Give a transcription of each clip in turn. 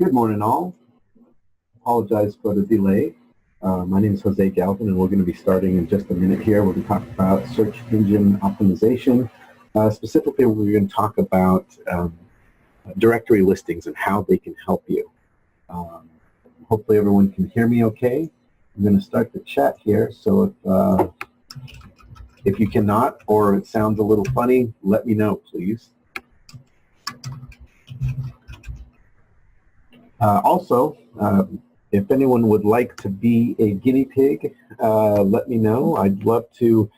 Good morning, all. Apologize for the delay. My name is Jose Galvin, and we're going to be starting in just a minute here. We're going to talk about search engine optimization. Specifically, we're going to talk about directory listings and how they can help you. Hopefully, everyone can hear me okay. I'm going to start the chat here, so if you cannot or it sounds a little funny, let me know, please. Also, if anyone would like to be a guinea pig, let me know. I'd love to.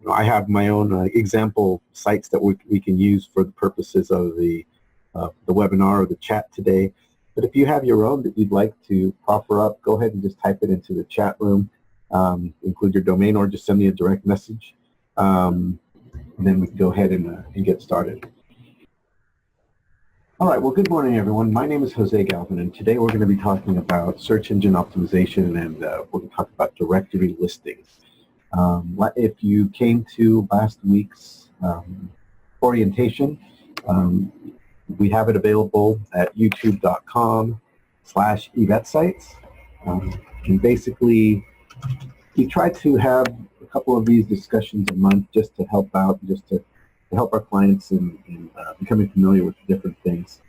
I have my own example sites that we can use for the purposes of the webinar or the chat today. But if you have your own that you'd like to offer up, go ahead and just type it into the chat room. Include your domain or just send me a direct message. And then we can go ahead and get started. All right, well, good morning, everyone. My name is Jose Galvin, and today we're going to be talking about search engine optimization, and we're going to talk about directory listings. If you came to last week's orientation, we have it available at youtube.com/eVetSites. And basically, we try to have a couple of these discussions a month just to help out, just to help our clients in becoming familiar with different things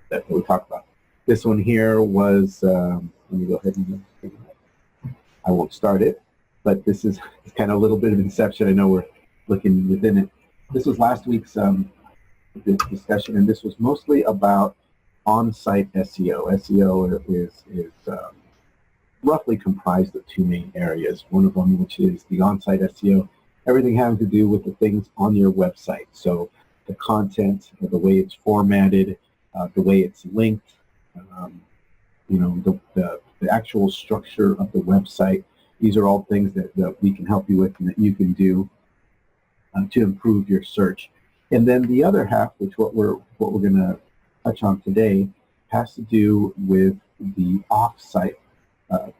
that we talk about. This one here was, let me go ahead and, I won't start it, but this is kind of a little bit of inception. I know we're looking within it. This was last week's discussion, and this was mostly about on-site SEO. SEO is roughly comprised of two main areas. One of them, which is the on-site SEO, everything having to do with the things on your website. So the content, the way it's formatted, the way it's linked, the actual structure of the website. These are all things that we can help you with and that you can do to improve your search. And then the other half, which what we're going to touch on today, has to do with the off-site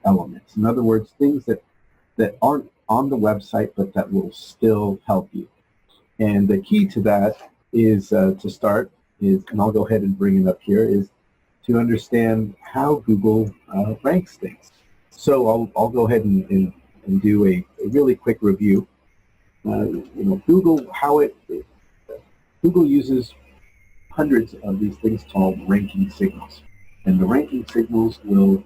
elements. In other words, things that aren't on the website, but that will still help you. And the key to that is, to start, and I'll go ahead and bring it up here, is to understand how Google ranks things. So I'll go ahead and do a really quick review. Google uses hundreds of these things called ranking signals, and the ranking signals will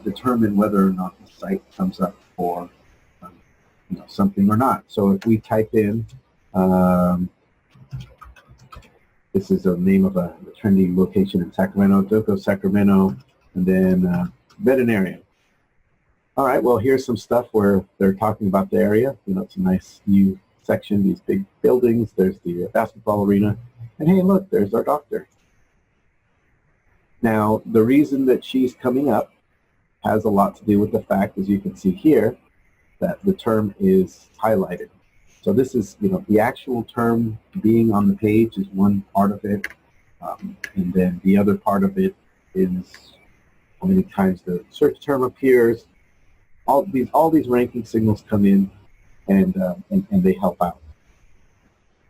determine whether or not the site comes up for something or not. So if we type in, this is the name of a trendy location in Sacramento, Doco, Sacramento, and then veterinarian. All right, well, here's some stuff where they're talking about the area. It's a nice new section, these big buildings. There's the basketball arena. And hey, look, there's our doctor. Now, the reason that she's coming up has a lot to do with the fact, as you can see here, that the term is highlighted. So this is, the actual term being on the page is one part of it, and then the other part of it is how many times the search term appears. All these ranking signals come in, and they help out.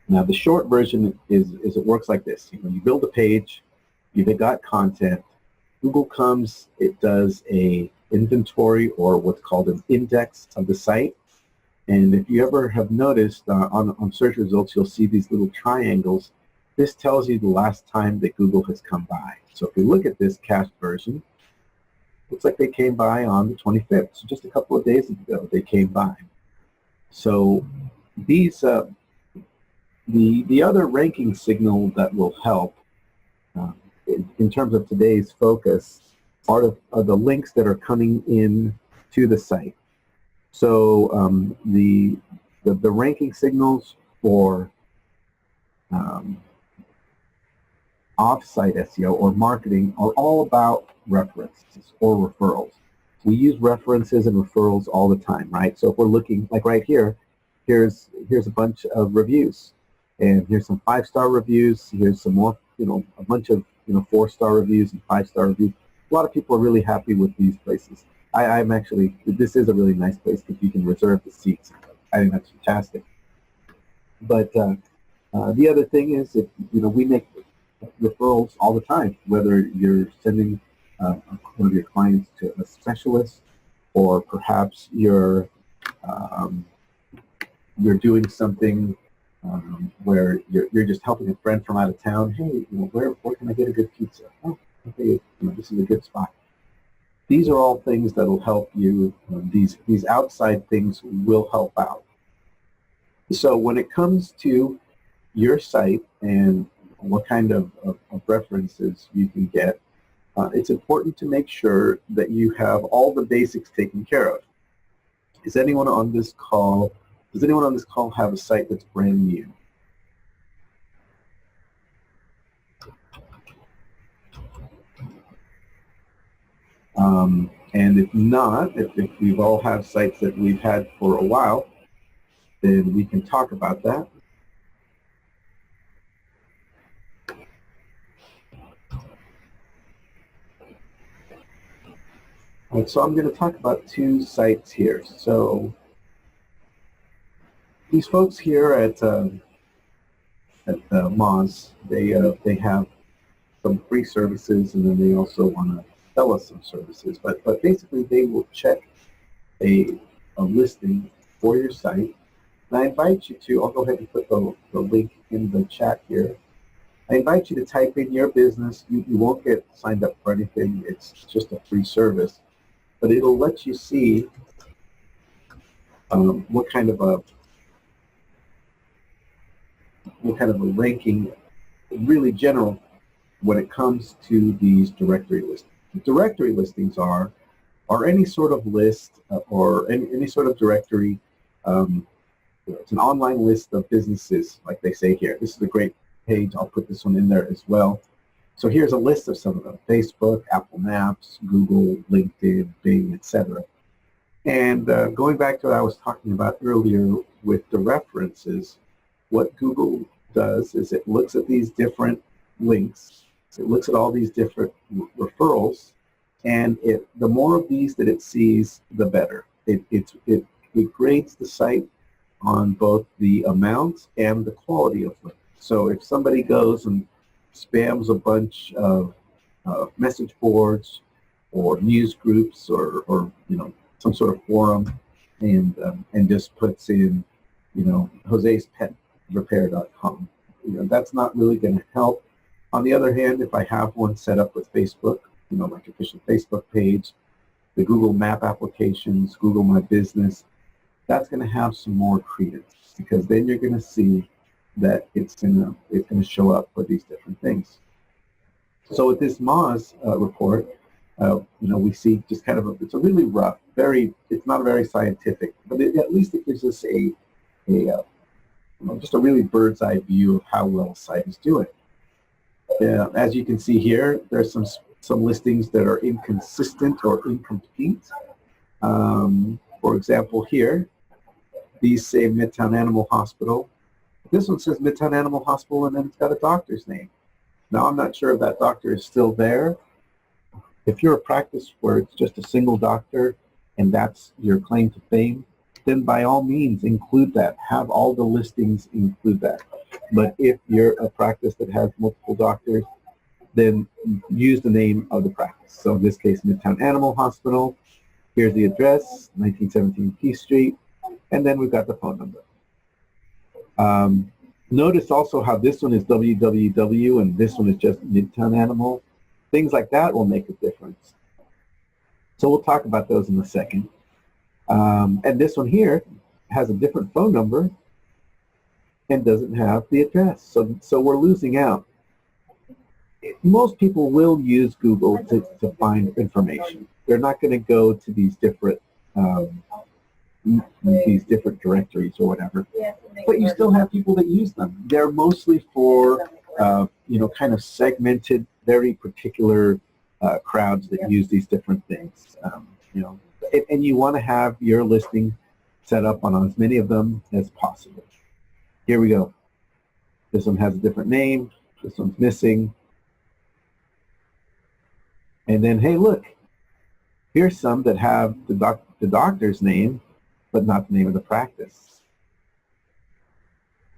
Now the short version is it works like this. When you build a page, you've got content. Google comes, it does a inventory or what's called an index of the site. And if you ever have noticed on search results, you'll see these little triangles. This tells you the last time that Google has come by. So if you look at this cached version, looks like they came by on the 25th. So just a couple of days ago, they came by. So these, the other ranking signal that will help in terms of today's focus are the links that are coming in to the site. So the ranking signals for off-site SEO or marketing are all about references or referrals. We use references and referrals all the time, right? So if we're looking, like right here, here's a bunch of reviews, and here's some 5-star reviews. Here's some more, a bunch of 4-star reviews and 5-star reviews. A lot of people are really happy with these places. I'm actually, this is a really nice place because you can reserve the seats. I think that's fantastic. But the other thing is, if we make referrals all the time, whether you're sending one of your clients to a specialist, or perhaps um, you're doing something where you're just helping a friend from out of town. Hey, where can I get a good pizza? Oh, okay, this is a good spot. These are all things that will help you. These outside things will help out. So when it comes to your site and what kind of references you can get, it's important to make sure that you have all the basics taken care of. Does anyone on this call have a site that's brand new? And if not, if we've all had sites that we've had for a while, then we can talk about that. All right, so I'm going to talk about two sites here. So these folks here at Moz, they have some free services, and then they also want to sell us some services. But basically, they will check a listing for your site. And I invite you to, I'll go ahead and put the link in the chat here. I invite you to type in your business. You won't get signed up for anything. It's just a free service. But it'll let you see what kind of a ranking, really general, when it comes to these directory listings. Directory listings are any sort of list or any sort of directory. It's an online list of businesses, like they say here. This is a great page. I'll put this one in there as well. So here's a list of some of them: Facebook, Apple Maps, Google, LinkedIn, Bing, etc. And going back to what I was talking about earlier with the references, what Google does is it looks at these different links, it looks at all these different referrals, and the more of these that it sees, the better. It grades the site on both the amount and the quality of links. So if somebody goes and spams a bunch of message boards or news groups or some sort of forum and just puts in Jose's Pet Repair.com, that's not really going to help. On the other hand, if I have one set up with Facebook, like official Facebook page, the Google Map applications, Google My Business, that's going to have some more credence, because then you're going to see that it's going to show up for these different things. So with this Moz report, we see just kind of it's a really rough, it's not very scientific, but at least it gives us just a really bird's eye view of how well a site is doing. As you can see here, there's some listings that are inconsistent or incomplete. For example, here, these say Midtown Animal Hospital. This one says Midtown Animal Hospital, and then it's got a doctor's name. Now, I'm not sure if that doctor is still there. If you're a practice where it's just a single doctor and that's your claim to fame, then by all means include that. Have all the listings include that. But if you're a practice that has multiple doctors, then use the name of the practice. So in this case, Midtown Animal Hospital. Here's the address, 1917 P Street, and then we've got the phone number. Notice also how this one is www and this one is just Midtown Animal. Things like that will make a difference. So we'll talk about those in a second. And this one here has a different phone number and doesn't have the address. So we're losing out. Most people will use Google to find information. They're not going to go to these different directories or whatever. But you still have people that use them. They're mostly for kind of segmented, very particular crowds that use these different things. And you want to have your listing set up on as many of them as possible. Here we go. This one has a different name. This one's missing. And then, hey, look, here's some that have the doctor's name, but not the name of the practice.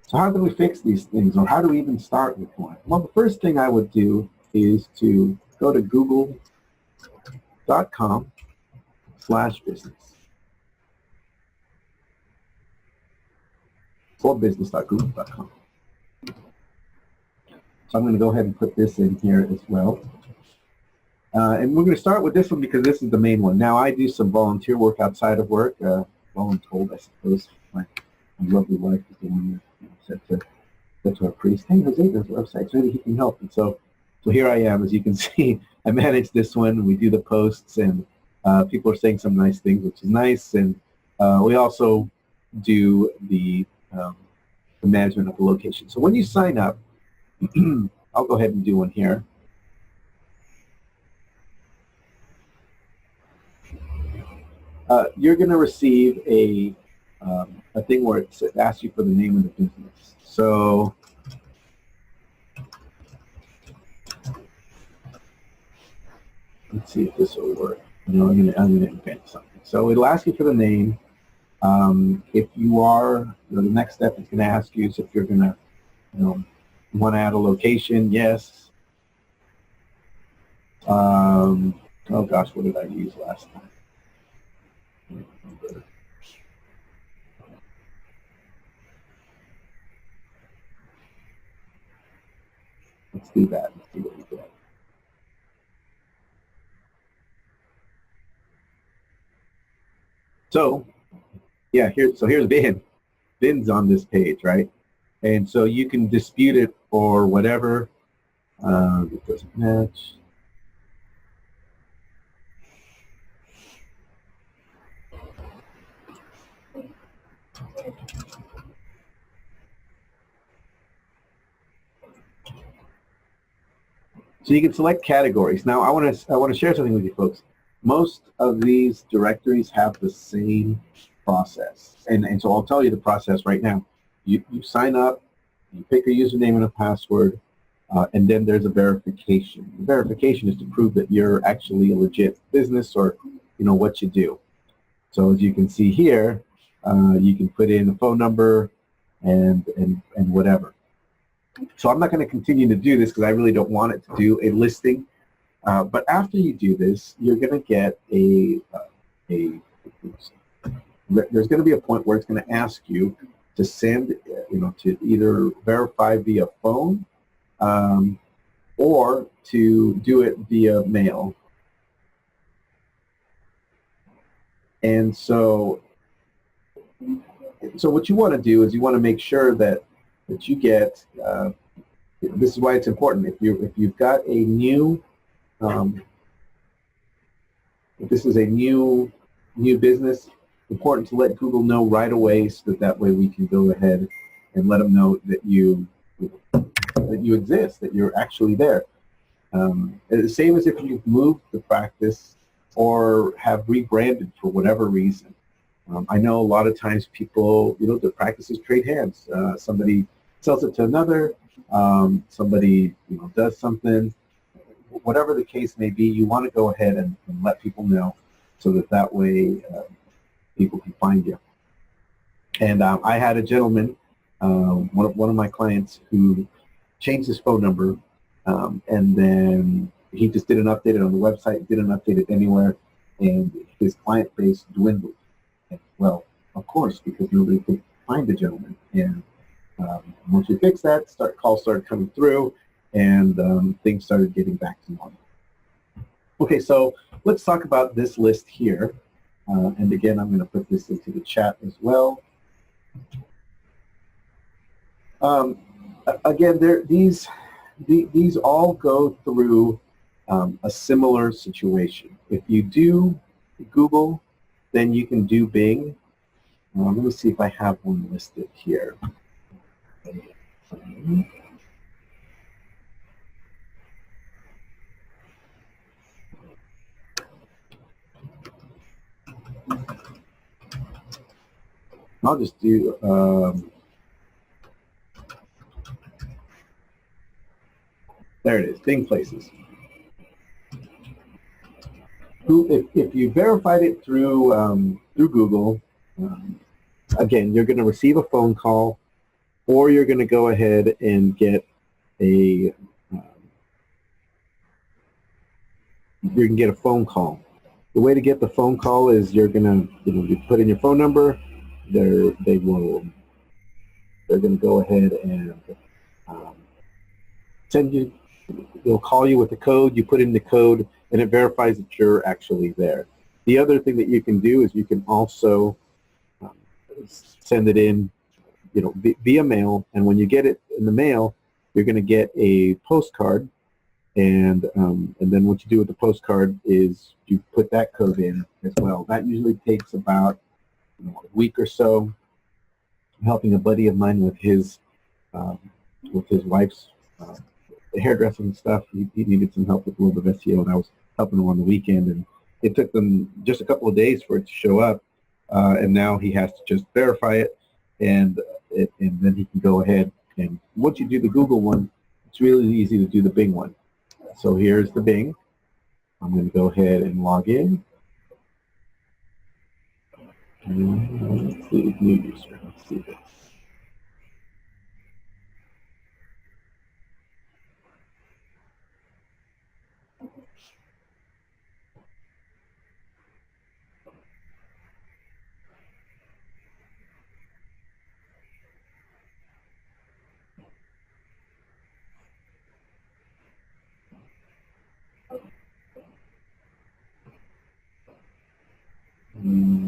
So how do we fix these things, or how do we even start with one? Well, the first thing I would do is to go to google.com/business or business.google.com. So I'm going to go ahead and put this in here as well. And we're going to start with this one because this is the main one. Now, I do some volunteer work outside of work. Voluntold, I suppose. My lovely wife is the one that said to our priest, hey, Jose does websites. Maybe he can help. And so here I am. As you can see, I manage this one. We do the posts, and people are saying some nice things, which is nice. And we also do the management of the location. So when you sign up, I'll go ahead and do one here. You're going to receive a thing where it asks you for the name of the business. So let's see if this will work. I'm going to invent something. So it'll ask you for the name. If you are, the next step it's going to ask you is if you're going to, want to add a location. Yes. Oh gosh, what did I use last time? Let's do that. Let's see what we get. So, yeah, here's Vin. Vin's on this page, right? And so you can dispute it or whatever. It doesn't match. So you can select categories. Now I want to share something with you folks. Most of these directories have the same process, and so I'll tell you the process right now. You sign up, you pick a username and a password, and then there's a verification. The verification is to prove that you're actually a legit business, or what you do. So as you can see here, you can put in a phone number and whatever. So I'm not going to continue to do this because I really don't want it to do a listing. But after you do this, you're going to get there's going to be a point where it's going to ask you to send, to either verify via phone or to do it via mail. And so what you want to do is you want to make sure that you get, this is why it's important. If you've got a new, if this is a new business, important to let Google know right away, so that way we can go ahead and let them know that you exist, that you're actually there. The same as if you've moved the practice or have rebranded for whatever reason. I know a lot of times people, their practices trade hands. Somebody sells it to another, somebody does something. Whatever the case may be, you want to go ahead and let people know, so that way people can find you. And I had a gentleman, one of my clients, who changed his phone number, and then he just didn't update it on the website, didn't update it anywhere, and his client base dwindled. Well, of course, because nobody could find the gentleman. And once we fixed that, calls started coming through, and things started getting back to normal. Okay, so let's talk about this list here. And again, I'm going to put this into the chat as well. Again, these all go through a similar situation. If you do Google, then you can do Bing. Let me see if I have one listed here. I'll just do there it is, Bing Places. If you verified it through Google, again, you're going to receive a phone call or you're going to go ahead and get a you can get a phone call. The way to get the phone call is you're going to you put in your phone number. They're going to go ahead and send you. They'll call you with the code. You put in the code, and it verifies that you're actually there. The other thing that you can do is you can also send it in, via mail. And when you get it in the mail, you're going to get a postcard. And then what you do with the postcard is you put that code in as well. That usually takes about a week or so. I'm helping a buddy of mine with his wife's hairdressing and stuff. He needed some help with a little bit of SEO, and I was helping him on the weekend. And it took them just a couple of days for it to show up, and now he has to just verify it, and then he can go ahead. And once you do the Google one, it's really easy to do the Bing one. So here's the Bing. I'm going to go ahead and log in. And let's see, new user. Let's see this.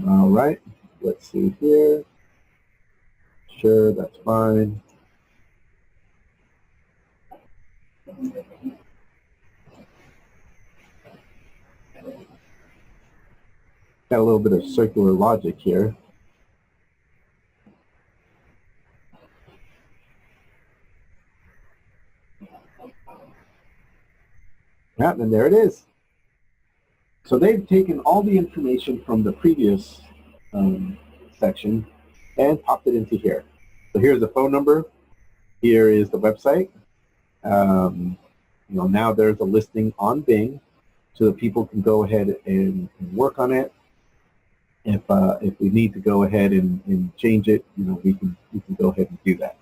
All right, let's see here. Sure, that's fine. Got a little bit of circular logic here. Yeah, and there it is. So they've taken all the information from the previous section and popped it into here. So here's the phone number. Here is the website. Now there's a listing on Bing, so that people can go ahead and work on it. If we need to go ahead and change it, we can go ahead and do that.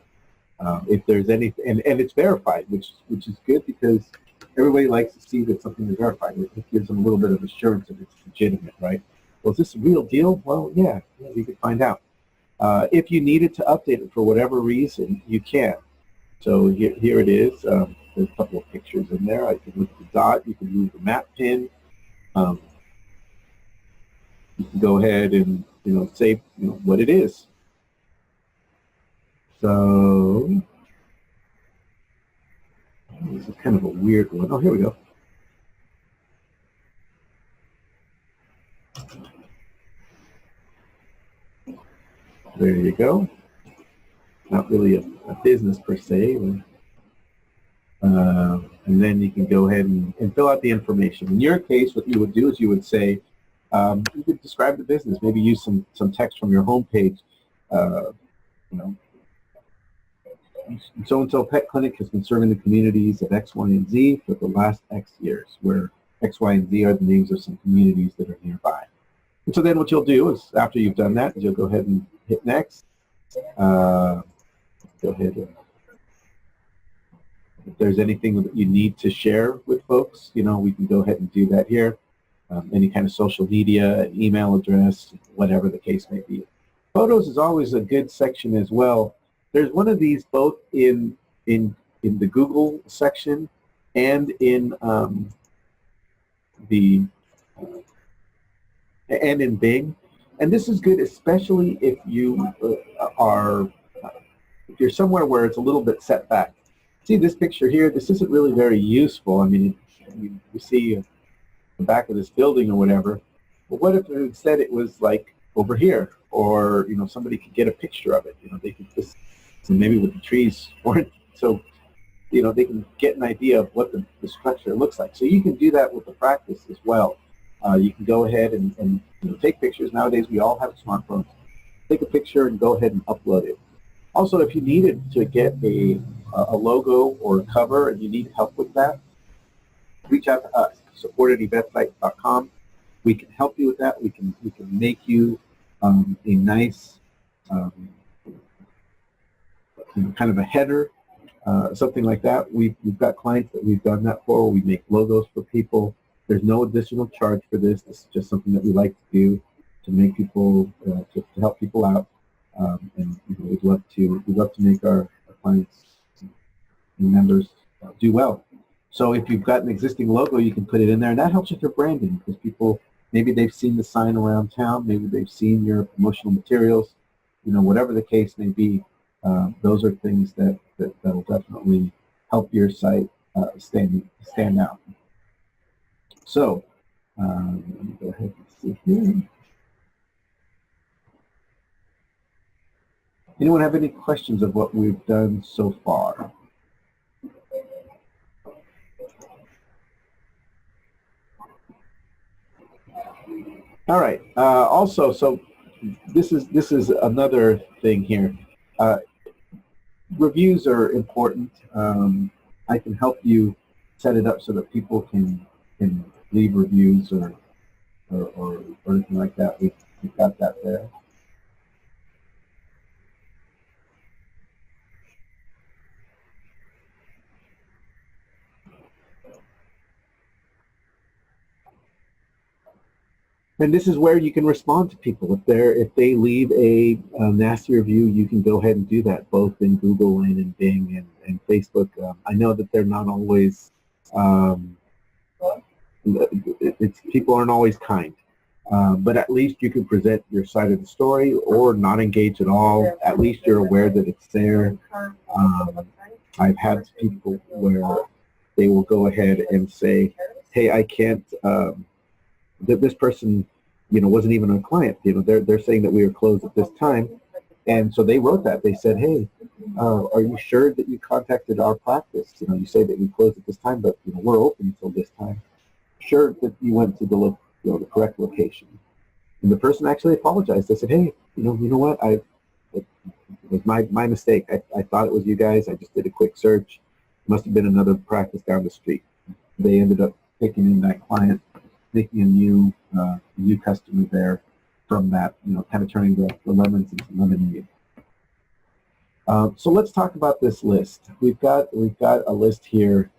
If there's anything, and it's verified, which is good, because everybody likes to see that something is verified. It gives them a little bit of assurance that it's legitimate, right? Well, is this a real deal? Well, yeah, you can find out. If you needed to update it for whatever reason, you can. So here it is. There's a couple of pictures in there. I can look at the dot. You can move the map pin. You can go ahead and say what it is. So this is kind of a weird one. Oh, here we go. There you go. Not really a business per se. And then you can go ahead and fill out the information. In your case, what you would do is you would say, you could describe the business, maybe use some text from your homepage. So-and-so pet clinic has been serving the communities of X, Y, and Z for the last X years, where X, Y, and Z are the names of some communities that are nearby. And so then what you'll do is, after you've done that, you'll go ahead and hit next. Go ahead and if there's anything that you need to share with folks, we can go ahead and do that here. Any kind of social media, an email address, whatever the case may be. Photos is always a good section as well. There's one of these both in the Google section and in and in Bing, and this is good especially if you if you're somewhere where it's a little bit set back. See this picture here? This isn't really very useful. I mean, you see the back of this building or whatever. But what if instead it was like over here, or somebody could get a picture of it? They could just, maybe with the trees, or so they can get an idea of what the structure looks like. So you can do that with the practice as well. You can go ahead and take pictures. Nowadays we all have smartphones. Take a picture and go ahead and upload it. Also, if you needed to get a logo or a cover and you need help with that, reach out to us, support@eVetSites.com. We can help you with that. We can make you a nice kind of a header, something like that. We've got clients that we've done that for. We make logos for people. There's no additional charge for this. This is just something that we like to do to make people, to help people out. And we'd love to make our clients and members do well. So if you've got an existing logo, you can put it in there, and that helps with your branding, because people, maybe they've seen the sign around town, maybe they've seen your promotional materials, whatever the case may be. Those are things that will definitely help your site stand out. So let me go ahead and see here. Anyone have any questions of what we've done so far? All right. Also, so this is another thing here. Reviews are important. I can help you set it up so that people can leave reviews or anything like that. We've got that there. And this is where you can respond to people. If they leave a nasty review, you can go ahead and do that, both in Google and in Bing and Facebook. I know that they're not always, people aren't always kind, but at least you can present your side of the story, or not engage at all. At least you're aware that it's there. I've had people where they will go ahead and say, hey, I can't, that this person, wasn't even a client. They're saying that we were closed at this time, and so they wrote that. They said, hey, are you sure that you contacted our practice? You say that we closed at this time, but we're open until this time. Sure that you went to the correct location. And the person actually apologized. They said, hey, you know what? It was my mistake. I thought it was you guys. I just did a quick search. It must have been another practice down the street. They ended up picking in that client, making a new customer there from that, kind of turning the lemons into lemonade. So let's talk about this list. We've got a list here.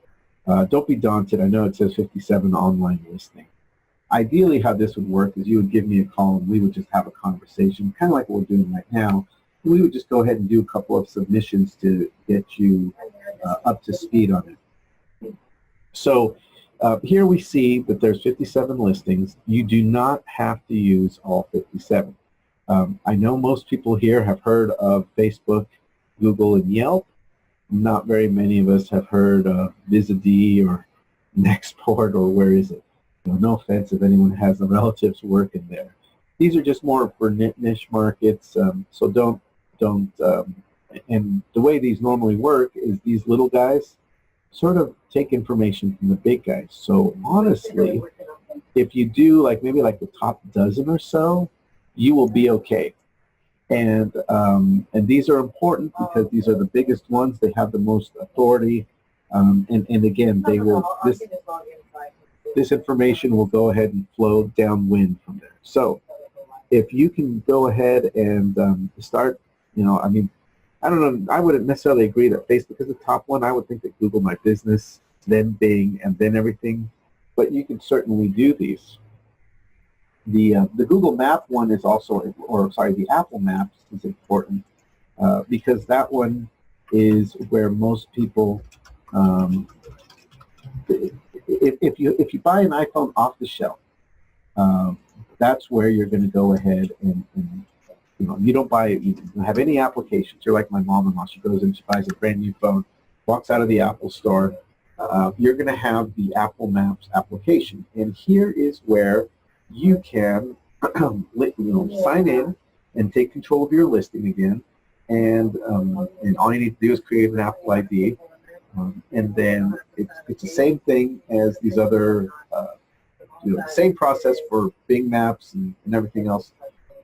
Don't be daunted. I know it says 57 online listings. Ideally, how this would work is you would give me a call and we would just have a conversation, kind of like what we're doing right now. We would just go ahead and do a couple of submissions to get you up to speed on it. So here we see that there's 57 listings. You do not have to use all 57. I know most people here have heard of Facebook, Google, and Yelp. Not very many of us have heard of Visidee or Nextport or where is it? No offense if anyone has relatives working there. These are just more for niche markets, so don't. And the way these normally work is these little guys sort of take information from the big guys. So honestly, if you do maybe the top dozen or so, you will be okay. And these are important because these are the biggest ones. They have the most authority, and again, they will this information will go ahead and flow downwind from there. So if you can go ahead and start, I don't know, I wouldn't necessarily agree that Facebook is the top one. I would think that Google My Business, then Bing, and then everything. But you can certainly do these. The Google Map one is also, the Apple Maps is important because that one is where most people, if you buy an iPhone off the shelf, that's where you're going to go ahead and you don't have any applications. You're like my mom-in-law. She goes in, she buys a brand new phone, walks out of the Apple store. You're going to have the Apple Maps application, and here is where you can sign in and take control of your listing again. And all you need to do is create an Apple ID, and then it's the same thing as these other, same process for Bing Maps and everything else.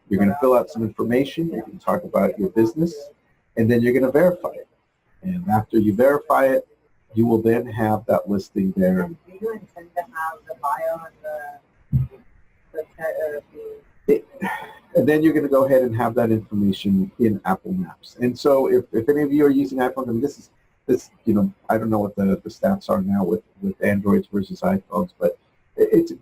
You're going to fill out some information. You can talk about your business, and then you're going to verify it. And after you verify it, you will then have that listing there. Do you intend to have the bio and And then you're going to go ahead and have that information in Apple Maps. And so if any of you are using iPhones, I mean, this, you know, I don't know what the stats are now with Androids versus iPhones, but it's a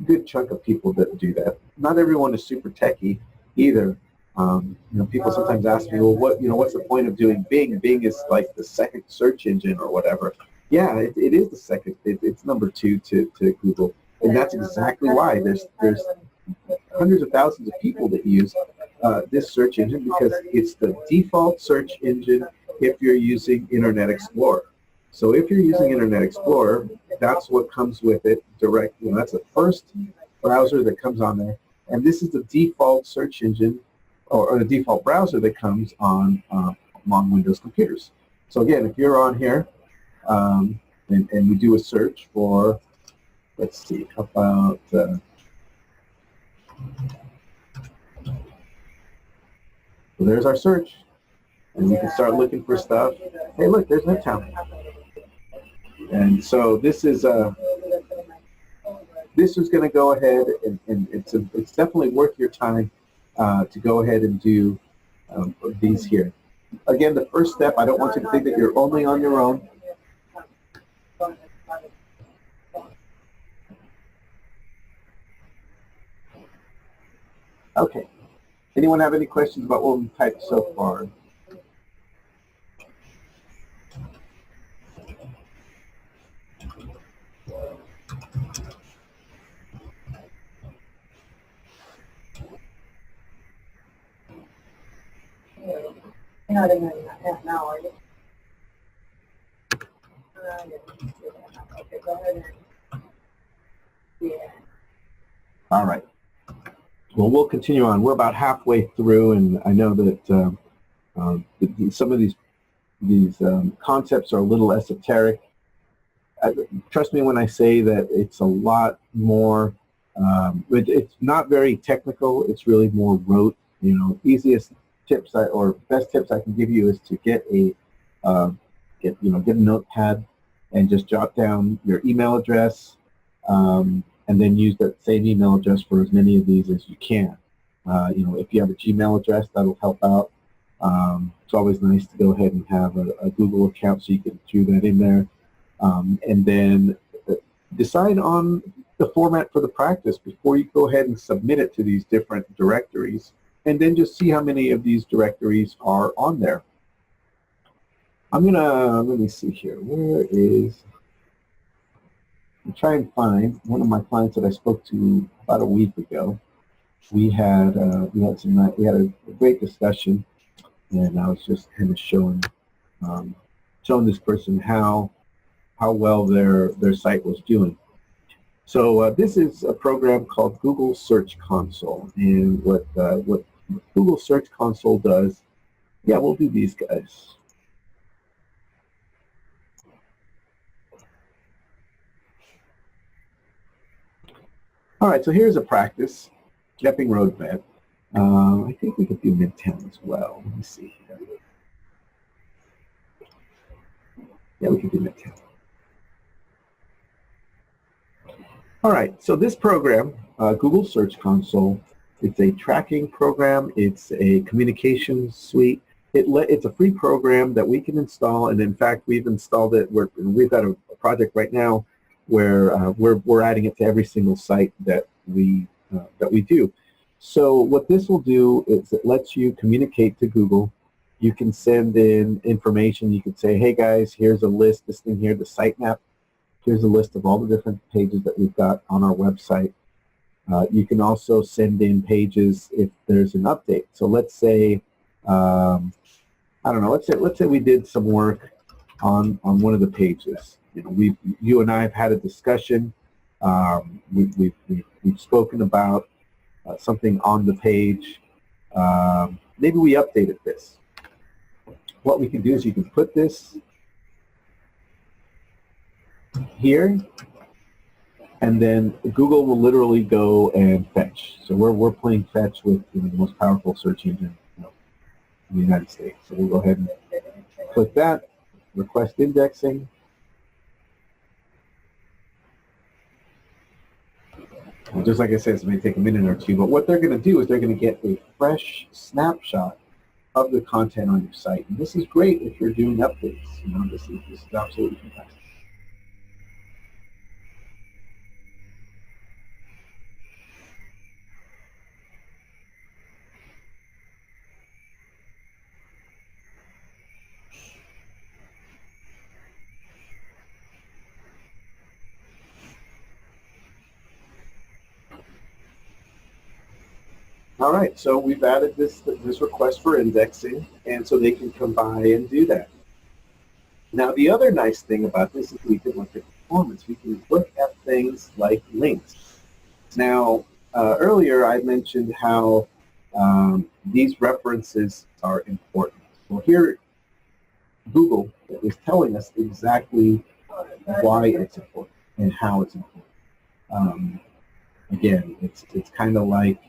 good chunk of people that do that. Not everyone is super techie either. You know, people sometimes ask me, well, what's the point of doing Bing? Bing is like the second search engine or whatever. Yeah, it is the second. It's number 2 to Google, and that's exactly why there's hundreds of thousands of people that use this search engine, because it's the default search engine if you're using Internet Explorer. So if you're using Internet Explorer, that's what comes with it direct. You know, that's the first browser that comes on there, and this is the default search engine or the default browser that comes on Windows computers. So again, if you're on here and we do a search for, let's see, how about so there's our search, and we can start looking for stuff. Hey, look, there's Midtown. And so this is going to go ahead, and it's definitely worth your time to go ahead and do these here. Again, the first step, I don't want you to think that you're only on your own. Okay. Anyone have any questions about what we've typed so far? You're not in that now, are you? Okay, go ahead and, yeah. All right. Well, we'll continue on. We're about halfway through, and I know that some of these concepts are a little esoteric. Trust me when I say that it's a lot more. It's not very technical. It's really more rote. You know, easiest tips or best tips I can give you is to get a notepad and just jot down your email address, and then use that same email address for as many of these as you can. You know, if you have a Gmail address, that'll help out. It's always nice to go ahead and have a Google account so you can do that in there. And then decide on the format for the practice before you go ahead and submit it to these different directories, and then just see how many of these directories are on there. I'm gonna, let me see here, where is, I'm trying to find one of my clients that I spoke to about a week ago. We had a great discussion, and I was just kind of showing this person how well their site was doing. So this is a program called Google Search Console, and what Google Search Console does, yeah, we'll do these guys. All right, so here's a practice, Epping Road Vet. I think we could do Midtown as well. Let me see here. Yeah, we could do Midtown. All right, so this program, Google Search Console, it's a tracking program. It's a communication suite. It's a free program that we can install, and in fact, we've installed it. We've got a project right now where we're adding it to every single site that we do. So what this will do is it lets you communicate to Google. You can send in information. You can say, hey guys, here's a list. This thing here, the sitemap. Here's a list of all the different pages that we've got on our website. You can also send in pages if there's an update. So let's say, I don't know. Let's say we did some work on one of the pages. You know, you and I have had a discussion. We've spoken about something on the page. Maybe we updated this. What we can do is you can put this here, and then Google will literally go and fetch. So we're playing fetch with the most powerful search engine in the United States. So we'll go ahead and click that, request indexing. And just like I said, it's going to take a minute or two, but what they're going to do is they're going to get a fresh snapshot of the content on your site. And this is great if you're doing updates. You know, this is absolutely fantastic. All right, so we've added this request for indexing, and so they can come by and do that. Now, the other nice thing about this is we can look at performance. We can look at things like links. Now, earlier I mentioned how these references are important. Well, here Google is telling us exactly why it's important and how it's important. Again, it's kind of like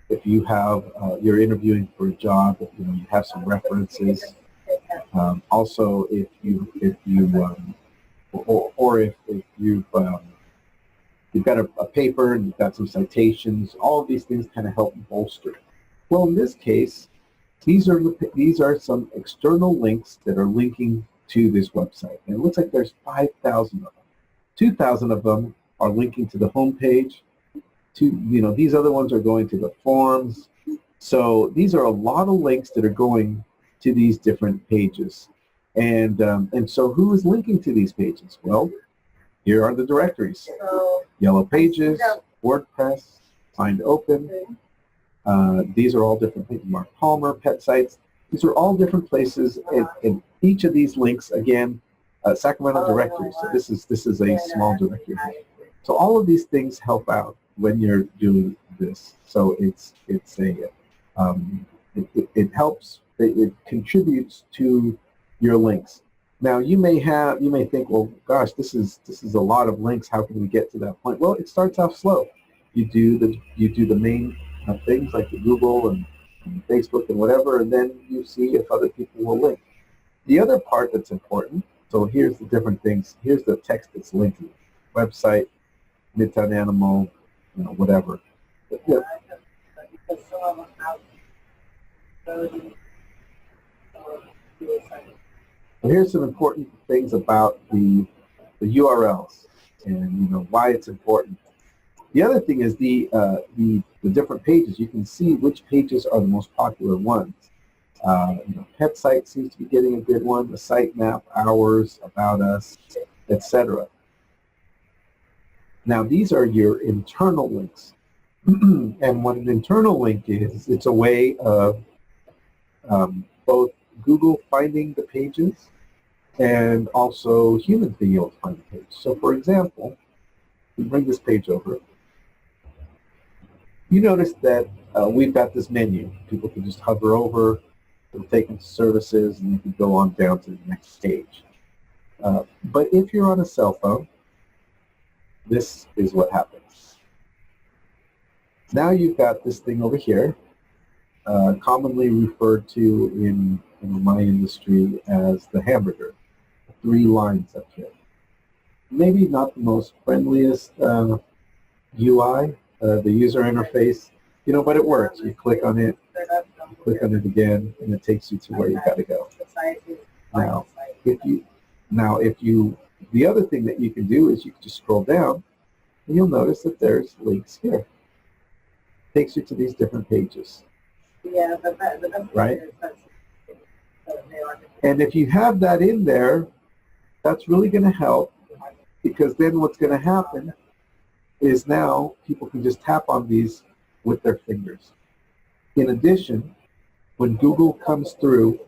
if you have you're interviewing for a job, you know, you have some references. Also, if you or if you've got a paper and you've got some citations, all of these things kind of help bolster. Well, in this case, these are some external links that are linking to this website, and it looks like there's 5,000 of them. 2,000 of them are linking to the home page. These other ones are going to the forums. So these are a lot of links that are going to these different pages. And so who is linking to these pages? Well, here are the directories. Yellow Pages, WordPress, Find Open. These are all different things. Mark Palmer, eVetSites. These are all different places. And each of these links, again, Sacramento directory. So this is a small directory. So all of these things help out when you're doing this. So it helps. It contributes to your links. Now you may think, well, gosh, this is a lot of links. How can we get to that point? Well, it starts off slow. You do the main things like the Google and Facebook and whatever, and then you see if other people will link. The other part that's important. So here's the different things. Here's the text that's linking. Website, Midtown Animal, whatever. Yeah. And here's some important things about the URLs and why it's important. The other thing is the different pages. You can see which pages are the most popular ones. eVetSites seems to be getting a good one. The sitemap, ours, about us, etc. Now these are your internal links. And what an internal link is, it's a way of both Google finding the pages and also humans being able to find the page. So for example, we bring this page over. You notice that we've got this menu. People can just hover over, it'll take them to services, and you can go on down to the next page. But if you're on a cell phone, this is what happens. Now you've got this thing over here, commonly referred to in my industry as the hamburger. 3 lines up here. Maybe not the most friendliest UI, the user interface, but it works. You click on it, click on it again, and it takes you to where you got to go. Now, the other thing that you can do is you can just scroll down, and you'll notice that there's links here. Takes you to these different pages. Yeah, right? And if you have that in there, that's really going to help, because then what's going to happen is now people can just tap on these with their fingers. In addition, when Google comes through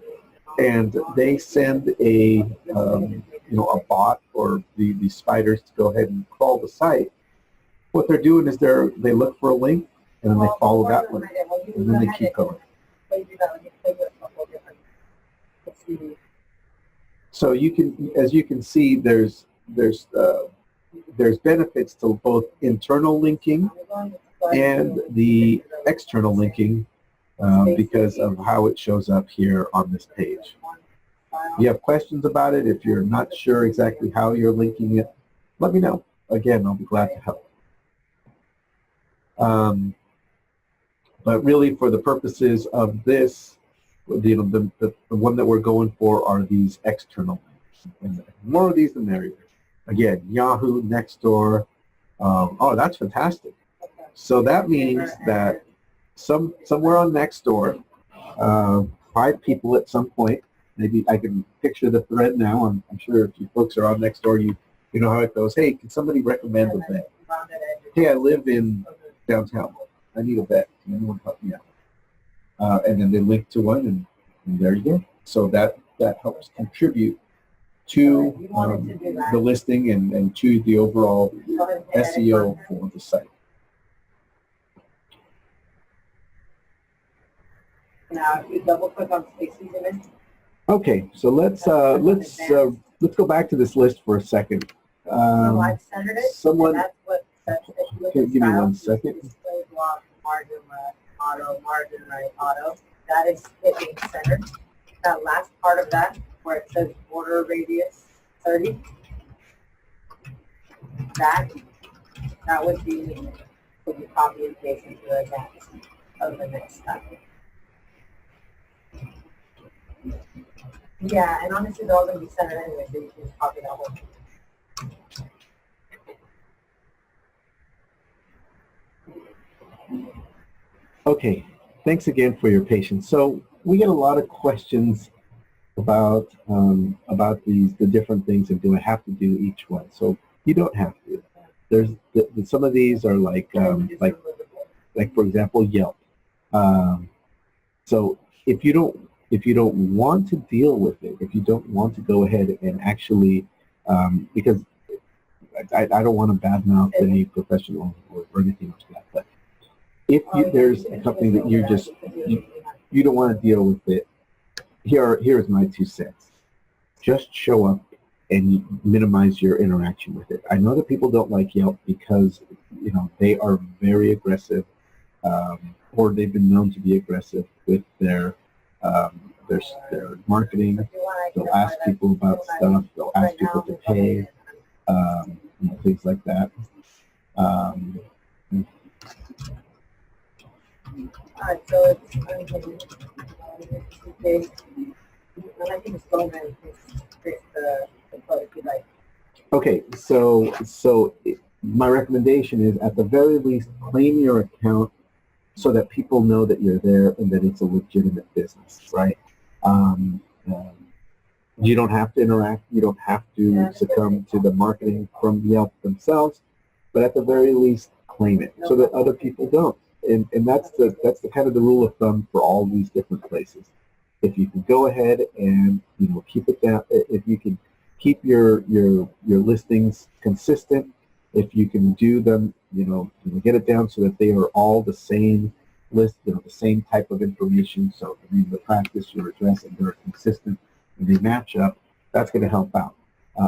and they send a bot or the spiders to go ahead and crawl the site, what they're doing is they look for a link and then they follow that link and then they keep going. So as you can see, there's benefits to both internal linking and the external linking because of how it shows up here on this page. If you have questions about it, if you're not sure exactly how you're linking it, let me know. Again, I'll be glad to help. But really, for the purposes of this, the one that we're going for are these external links. And the more of these, the merrier. Again, Yahoo, Nextdoor. Oh, that's fantastic. So that means that somewhere on Nextdoor, 5 people at some point, maybe I can picture the thread now. I'm sure if you folks are on Nextdoor, you know how it goes. Hey, can somebody recommend a vet? Hey, I live in downtown. I need a vet. Can anyone help me out? And then they link to one, and there you go. So that helps contribute to the listing and to the overall SEO for the site. Now, if you double click on Stacy's image. Okay, so let's go back to this list for a secking. I've centered it. Someone. That's what. Okay, give me 1 second. Display block, margin left, auto, margin right, auto. That is it being centered. That last part of that, where it says border radius 30, that would be copy and paste into the advanced of the next step. Yeah, and honestly, they're all going to be centered anyway, so you can just copy that whole thing. Okay, thanks again for your patience. So we get a lot of questions about the different things and do I have to do each one? So you don't have to. There's some of these are like for example Yelp. So if you don't want to deal with it, if you don't want to go ahead and actually because I don't want to badmouth any professional or anything like that, but if there's a company that you don't want to deal with it, here's my 2 cents. Just show up and minimize your interaction with it. I know that people don't like Yelp because they are very aggressive, or they've been known to be aggressive with their marketing. They'll ask people about stuff. They'll ask people to pay, things like that. Alright, so it's and I can just go ahead and fix the code if you like. Okay, so my recommendation is at the very least claim your account so that people know that you're there and that it's a legitimate business, right? You don't have to interact. You don't have to succumb to the marketing from Yelp themselves, but at the very least claim it so that other people don't. And that's the kind of the rule of thumb for all these different places. If you can go ahead and keep it down, if you can keep your listings consistent, if you can do them, get it down so that they are all the same list, the same type of information. So the practice, your address, and they're consistent and they match up. That's going to help out.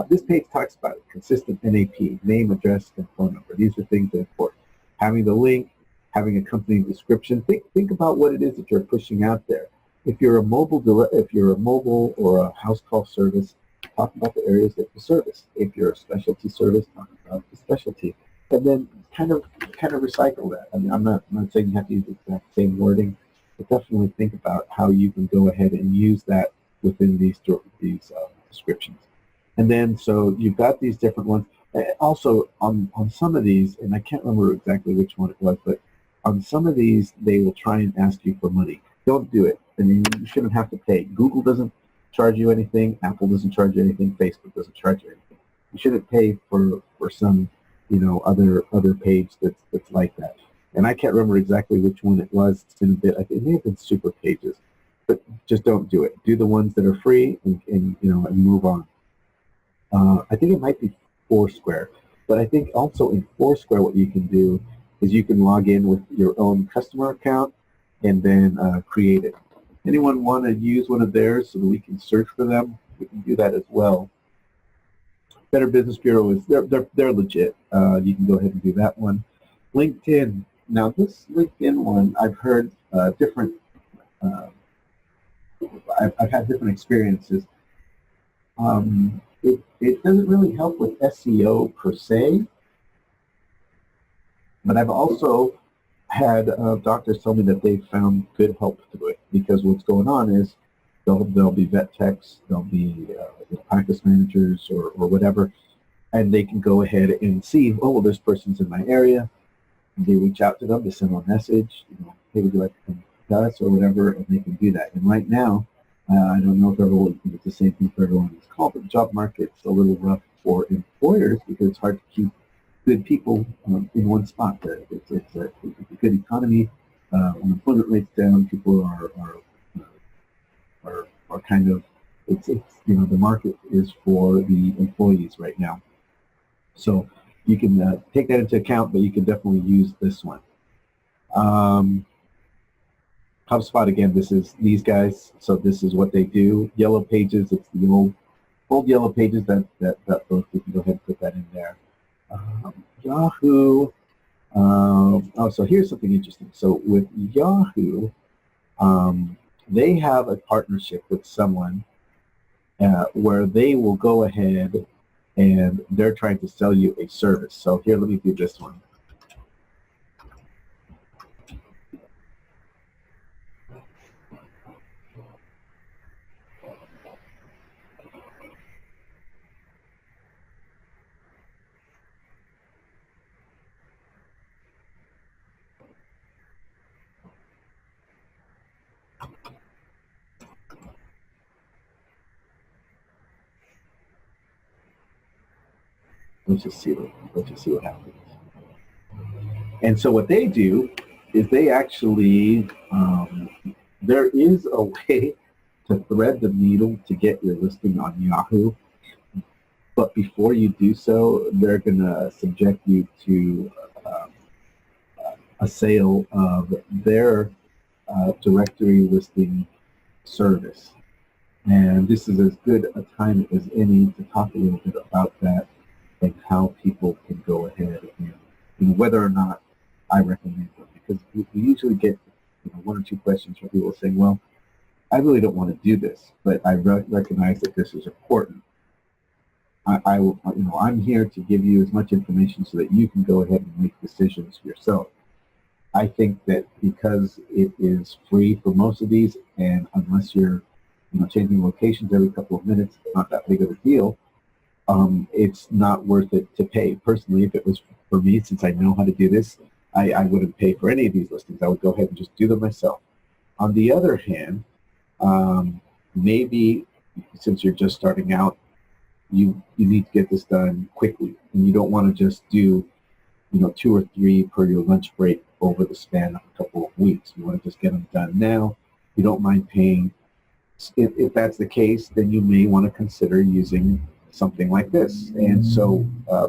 This page talks about consistent NAP, name, address, and phone number. These are things that are important. Having the link, having accompanying description. Think about what it is that you're pushing out there. If you're a mobile or a house call service, talk about the areas that you service. If you're a specialty service, talk about the specialty, and then kind of recycle that. I mean, I'm not saying you have to use the exact same wording, but definitely think about how you can go ahead and use that within these descriptions. And then so you've got these different ones. Also on some of these, and I can't remember exactly which one it was, but on some of these they will try and ask you for money. Don't do it. I mean, you shouldn't have to pay. Google doesn't charge you anything. Apple doesn't charge you anything. Facebook doesn't charge you anything. You shouldn't pay for some other page that's like that. And I can't remember exactly which one it was. It's been a bit. It may have been Super Pages, but just don't do it. Do the ones that are free and move on. I think it might be Foursquare, but I think also in Foursquare what you can do is you can log in with your own customer account and then create it. Anyone want to use one of theirs so that we can search for them? We can do that as well. Better Business Bureau is they're legit. You can go ahead and do that one. LinkedIn. Now this LinkedIn one, I've heard different. I've had different experiences. It doesn't really help with SEO per se, but I've also had doctors tell me that they found good help through it, because what's going on is there'll be vet techs, there'll be practice managers or whatever, and they can go ahead and see, oh, well, this person's in my area. They reach out to them, they send them a message, hey, would you like to come to us or whatever, and they can do that. And right now, I don't know if everyone, it's the same thing for everyone in this call, but the job market's a little rough for employers because it's hard to keep good people in one spot. It's a good economy. Unemployment rate's down. People are kind of, it's the market is for the employees right now. So you can take that into account, but you can definitely use this one. HubSpot, again, this is these guys. So this is what they do. Yellow Pages, it's the old Yellow Pages that both, we can go ahead and put that in there. Yahoo, so here's something interesting. So with Yahoo, they have a partnership with someone where they will go ahead and they're trying to sell you a service. So here, let me do this one. Let's just see what happens. And so what they do is they actually, there is a way to thread the needle to get your listing on Yahoo. But before you do so, they're going to subject you to a sale of their directory listing service. And this is as good a time as any to talk a little bit about that and how people can go ahead and whether or not I recommend them. Because we usually get one or two questions from people saying, well, I really don't want to do this, but I recognize that this is important. I'm here to give you as much information so that you can go ahead and make decisions yourself. I think that because it is free for most of these, and unless you're changing locations every couple of minutes, it's not that big of a deal. It's not worth it to pay. Personally, if it was for me, since I know how to do this, I wouldn't pay for any of these listings. I would go ahead and just do them myself. On the other hand, maybe since you're just starting out, you need to get this done quickly, and you don't want to just do 2 or 3 per your lunch break over the span of a couple of weeks. You want to just get them done now. You don't mind paying. If that's the case, then you may want to consider using something like this. And so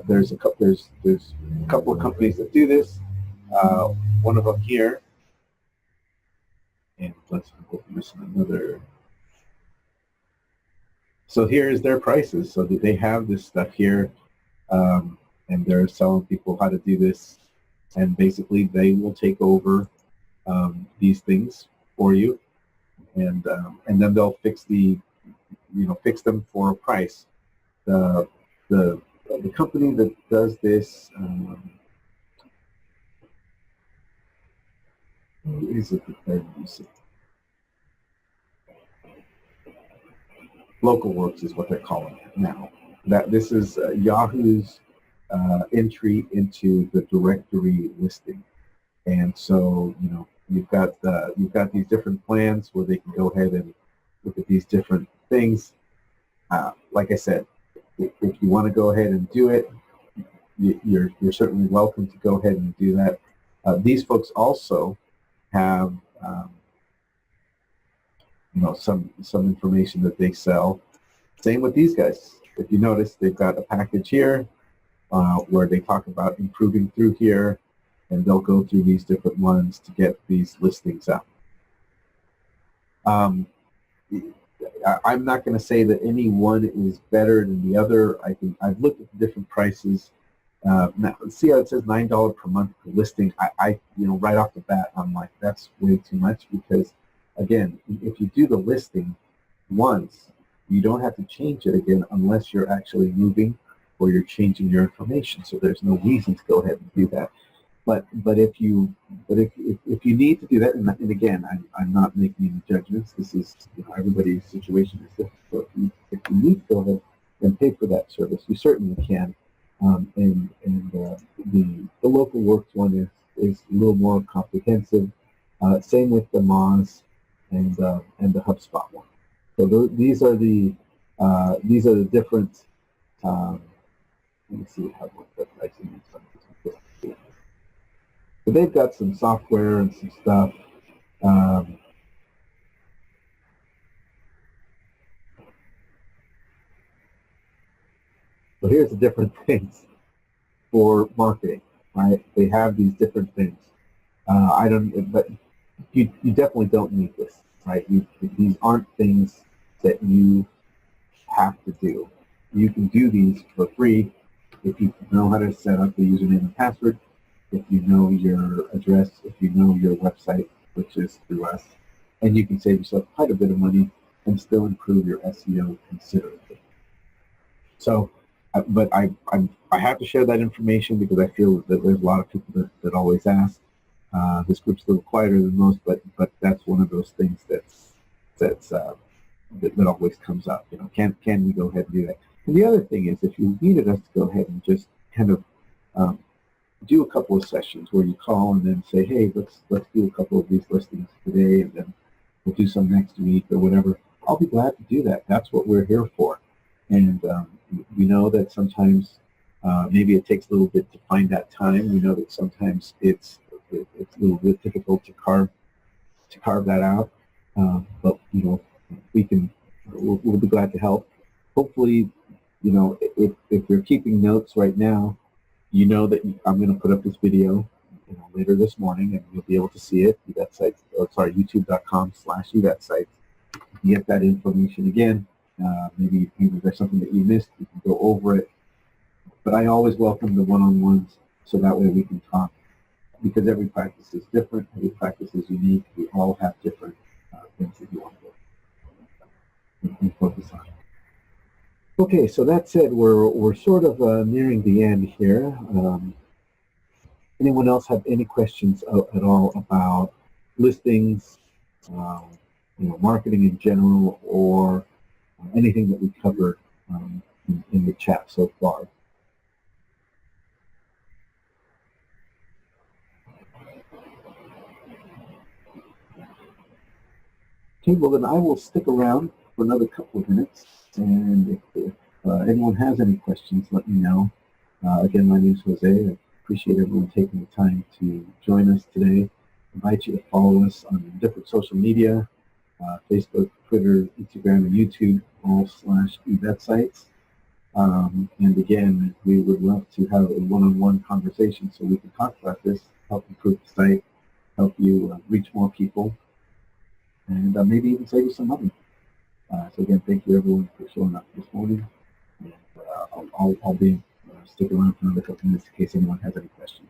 there's a couple of companies that do this. One of them here, and let's open another. So here is their prices. So they have this stuff here, and they're selling people how to do this. And basically, they will take over these things for you, and then they'll fix fix them for a price. The company that does this, is it the Local Works is what they're calling it now. That this is Yahoo's entry into the directory listing, and so you've got these different plans where they can go ahead and look at these different things. Like I said, if you want to go ahead and do it, you're certainly welcome to go ahead and do that. These folks also have some information that they sell. Same with these guys. If you notice, they've got a package here where they talk about improving through here, and they'll go through these different ones to get these listings up. I'm not going to say that any one is better than the other. I've looked at the different prices. Now, see how it says $9 per month per listing. I right off the bat, I'm like, that's way too much, because again, if you do the listing once, you don't have to change it again unless you're actually moving or you're changing your information. So there's no reason to go ahead and do that. but if you if you need to do that, and again, I'm not making any judgments. This is, you know, everybody's situation is different. So if you need to go ahead and pay for that service, you certainly can. The local works one is a little more comprehensive. Same with the Moz and the HubSpot one. So these are the different. Let me see how what the pricing is. So they've got some software and some stuff. So here's the different things for marketing, right? They have these different things. But you definitely don't need this, right? These aren't things that you have to do. You can do these for free if you know how to set up the username and password, if you know your address, if you know your website, which is through us, and you can save yourself quite a bit of money and still improve your SEO considerably. So, but I have to share that information because I feel that there's a lot of people that always ask. This group's a little quieter than most, but that's one of those things that always comes up. You know, can we go ahead and do that? And the other thing is, if you needed us to go ahead and just kind of do a couple of sessions where you call and then say, hey, let's do a couple of these listings today, and then we'll do some next week or whatever. I'll be glad to do that. That's what we're here for. And we know that sometimes maybe it takes a little bit to find that time. We know that sometimes it's a little bit difficult to carve that out. But you know, we'll be glad to help. Hopefully, you know, if you're keeping notes right now, you know that I'm going to put up this video, you know, later this morning, and you'll be able to see it. eVetSites, youtube.com/eVetSites. You can get that information again. Maybe there's something that you missed, you can go over it. But I always welcome the one-on-ones, so that way we can talk, because every practice is different, every practice is unique. We all have different things that you want to focus on. Okay, so that said, we're sort of nearing the end here. Anyone else have any questions at all about listings, you know, marketing in general, or anything that we covered in the chat so far? Okay, well then I will stick around for another couple of minutes, and if anyone has any questions, let me know. Again, my name is Jose. I appreciate everyone taking the time to join us today. I invite you to follow us on different social media, Facebook, Twitter, Instagram, and YouTube, all /eVetSites. And again, we would love to have a one-on-one conversation so we can talk about this, help improve the site, help you reach more people, and maybe even save you some money. So again, thank you everyone for showing up this morning. And I'll be stick around for another couple minutes in case anyone has any questions.